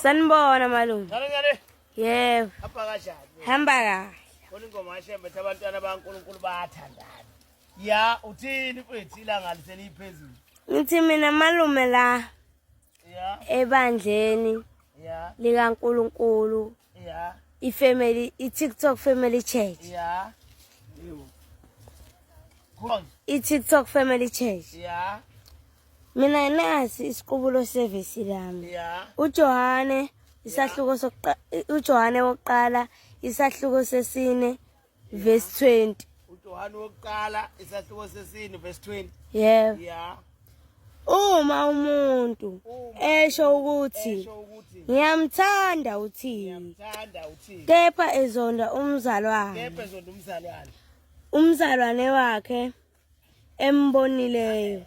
Sanibona malume. Ngale. Yebo. Apha kanjani? Hamba kahle. Khona ingoma yashembe abantwana baNkulunkulu bayathandana. Ya, uthini mfethu ilanga liseliphezulu? Ngithi mina malume la Ya. ebandleni Ya. likaNkulunkulu Ya. i-TikTok Family Church. Ya. Yebo. Khona. I-TikTok Family Church. Ya. Mina nasi isiqubulo service lami. Ya. uJohane uJohane wokuqala isahluko sesine verse 20. uJohane wokuqala isahluko sesine verse 20. Yebo. Ya. Uma umuntu esho ukuthi ngiyamthanda uThixo Ngiyamthanda uThixo. kepha ezonda umzalwane Kepha zonke umzalwane. umzalwane wakhe embonileyo.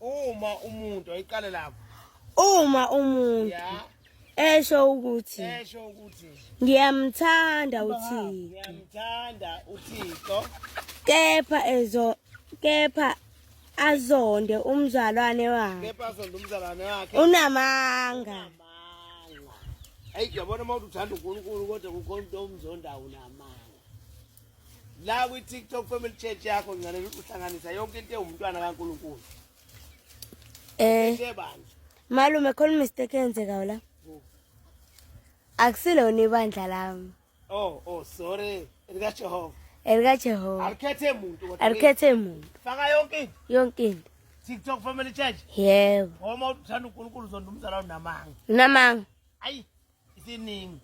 Uma umuntu ayiqale lapho. Uma umuntu Ya. esho ukuthi Esho ukuthi ngiyamthanda uThixo ngiyamthanda uThixo. kepha azonde umzalwane wakhe Kepha zonke umzalwane wakhe. unamanga. Hayi yabona uma uthanda uNkulunkulu kodwa kukho umuntu omzonda unamanga. La ku TikTok Family Church yakho ngifanele uhlanganisa yonke into ewumntwana kaNkulunkulu. Sebani. Malume khona mistake enzeka la. Akusilona ibandla lami. Oh sorry. Elika Jehova. Jehova. Alikhethe umuntu kodwa. Alikhethe umuntu. Faka yonke into. Yonke into. TikTok Family Church. Yebo. Uma uthanda uNkulunkulu zonke umzalwane unamanga. Unamanga. Hayi isiningi.